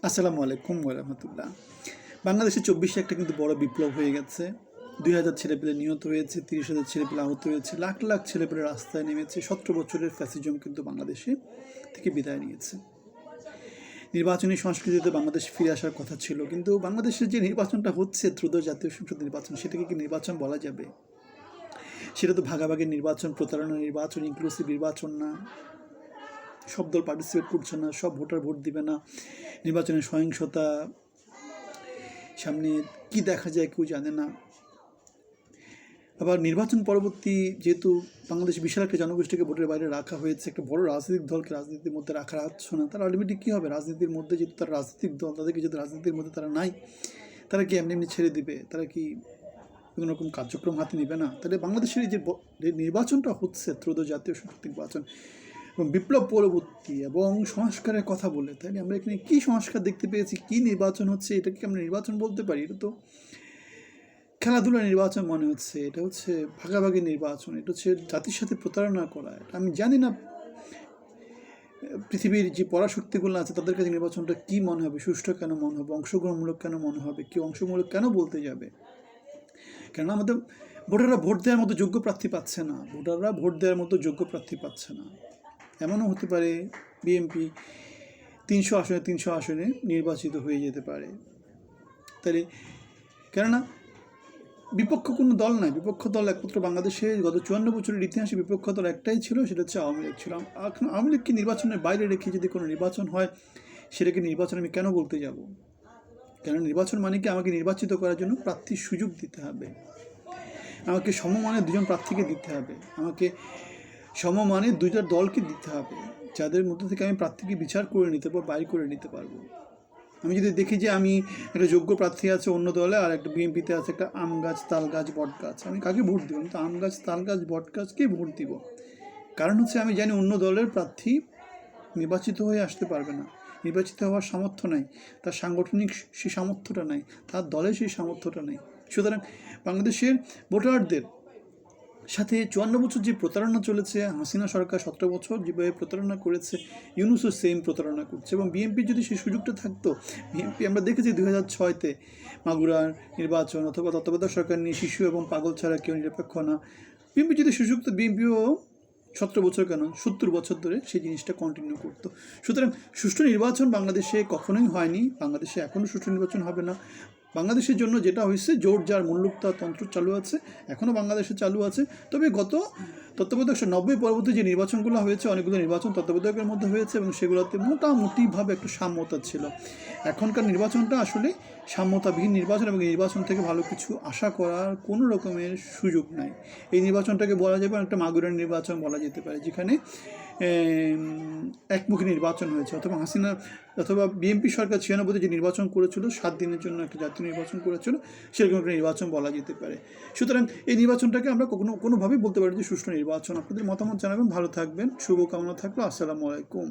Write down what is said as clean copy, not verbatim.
আসসালামু আলাইকুম ওরহমতুল্লাহ। বাংলাদেশে 24-এ একটা কিন্তু বড় বিপ্লব হয়ে গেছে। 2000 ছেলেপেলে নিহত হয়েছে, 30,000 ছেলেপেলে আহত হয়েছে, লাখ লাখ ছেলেপেলে রাস্তায় নেমেছে। 17 বছরের ফ্যাসিজম কিন্তু বাংলাদেশে থেকে বিদায় নিয়েছে। নির্বাচনী সংস্কৃতিতে বাংলাদেশ ফিরে আসার কথা ছিল, কিন্তু বাংলাদেশের যে নির্বাচনটা হচ্ছে ত্রয়োদশ জাতীয় সংসদ নির্বাচন, সেটাকে কি নির্বাচন বলা যাবে? সেটা তো ভাগাভাগি নির্বাচন, প্রতারণা নির্বাচন, ইনক্লুসিভ নির্বাচন না। সব দল পার্টিসিপেট করছে না, সব ভোটার ভোট দিবে না। নির্বাচনের সহিংসতা, সামনে কি দেখা যায় কেউ জানে না। আবার নির্বাচন পরবর্তী যেহেতু বাংলাদেশ বিশাল একটা জনগোষ্ঠীকে ভোটের বাইরে রাখা হয়েছে, একটা বড় রাজনৈতিক দলকে রাজনীতির মধ্যে রাখা হচ্ছে না, তারা আলটিমেটলি কী হবে? রাজনীতির মধ্যে যেহেতু তারা রাজনৈতিক দল, তাদেরকে যদি রাজনীতির মধ্যে তারা নাই, তারা কি এমনি এমনি ছেড়ে দিবে? তারা কি কোনো রকম কার্যক্রম হাতে নেবে না? তাহলে বাংলাদেশের এই যে নির্বাচনটা হচ্ছে ত্রয়োদশ জাতীয় সংসদ নির্বাচন এবং বিপ্লব পরবর্তী এবং সংস্কারের কথা বলে, তাহলে আমরা এখানে কী সংস্কার দেখতে পেয়েছি? কী নির্বাচন হচ্ছে? এটাকে আমরা নির্বাচন বলতে পারি? এটা তো খেলাধুলার নির্বাচন মনে হচ্ছে। এটা হচ্ছে ভাগাভাগি নির্বাচন, এটা হচ্ছে জাতির সাথে প্রতারণা করা। এটা আমি জানি না পৃথিবীর যে পরাশক্তিগুলো আছে তাদের কাছে নির্বাচনটা কী মনে হবে, সুষ্ঠু কেন মনে হবে, অংশগ্রহণমূলক কেন মনে হবে, কেউ অংশমূলক কেন বলতে যাবে? কেননা আমাদের ভোটাররা ভোট দেওয়ার মতো যোগ্য প্রার্থী পাচ্ছে না, ভোটাররা ভোট দেওয়ার মতো যোগ্য প্রার্থী পাচ্ছে না। এমনও হতে পারে বিএনপি 300 আসনে নির্বাচিত হয়ে যেতে পারে। তাহলে কেননা বিপক্ষ কোনো দল নাই, বিপক্ষ দল একমাত্র বাংলাদেশে গত 54 বছরের ইতিহাসে বিপক্ষ দল একটাই ছিল, সেটা হচ্ছে আওয়ামী লীগ ছিল। এখন আওয়ামী লীগকে নির্বাচনের বাইরে রেখে যদি কোনো নির্বাচন হয়, সেটাকে নির্বাচন আমি কেন বলতে যাব? কেন নির্বাচন মানে কি আমাকে নির্বাচিত করার জন্য প্রার্থীর সুযোগ দিতে হবে, আমাকে সমমানের দুজন প্রার্থীকে দিতে হবে, আমাকে সমমানের দুইটা দলকে দিতে হবে, যাদের মধ্যে থেকে আমি প্রার্থীকে বিচার করে নিতে পারবো, বাইর করে নিতে পারবো। আমি যদি দেখি যে আমি একটা যোগ্য প্রার্থী আছে অন্য দলে, আর একটা বিএনপিতে আছে একটা আম গাছ, তাল গাছ, বট গাছ, আমি কাকে ভোট দেবো? আমি তো আম গাছ, তাল গাছ, বট গাছকেই ভোট দিব। কারণ হচ্ছে আমি জানি অন্য দলের প্রার্থী নির্বাচিত হয়ে আসতে পারবে না, নির্বাচিত হওয়ার সামর্থ্য নাই, তার সাংগঠনিক সেই সামর্থ্যটা নাই, তার দলের সেই সামর্থ্যটা নেই। সুতরাং বাংলাদেশের ভোটারদের সাথে 54 বছর যে প্রতারণা চলেছে, হাসিনা সরকার 17 বছর যেভাবে প্রতারণা করেছে, ইউনূসও সেম প্রতারণা করছে। এবং বিএনপির যদি সেই সুযোগটা থাকতো, বিএনপি আমরা দেখেছি 2006-তে মাগুরার নির্বাচন অথবা তত্ত্বাবধায়ক সরকার নিয়ে শিশু এবং পাগল ছাড়া কেউ নিরপেক্ষ না, বিএনপি যদি সুযোগ তো বিএনপিও 17 বছর কেন 70 বছর ধরে সেই জিনিসটা কন্টিনিউ করতো। সুতরাং সুষ্ঠু নির্বাচন বাংলাদেশে কখনোই হয়নি, বাংলাদেশে এখনও সুষ্ঠু নির্বাচন হবে না। বাংলাদেশের জন্য যেটা হয়েছে, জোর যার মূল্যুক্তা তন্ত্র চালু আছে, এখনও বাংলাদেশে চালু আছে। তবে গত তত্ত্বাবধায়ক 90 পরবর্তী যে নির্বাচনগুলো হয়েছে, অনেকগুলো নির্বাচন তত্ত্বাবধায়কের মধ্যে হয়েছে এবং সেগুলোতে মোটামুটিভাবে একটু সাম্যতা ছিল। এখনকার নির্বাচনটা আসলে সাম্যতাবিহীন নির্বাচন এবং নির্বাচন থেকে ভালো কিছু আশা করার কোনো রকমের সুযোগ নাই। এই নির্বাচনটাকে বলা যাবে একটা মাগুরার নির্বাচন বলা যেতে পারে, যেখানে একমুখী নির্বাচন হয়েছে। অথবা হাসিনা অথবা বিএনপি সরকার 96-তে যে নির্বাচন করেছিল, 7 দিনের জন্য একটা জাতীয় নির্বাচন করেছিল, সেরকম একটা নির্বাচন বলা যেতে পারে। সুতরাং এই নির্বাচনটাকে আমরা কোনোভাবেই বলতে পারি যে সুষ্ঠু নির্বাচন। আপনাদের মতামত জানাবেন, ভালো থাকবেন, শুভকামনা থাকলো। আসসালামু আলাইকুম।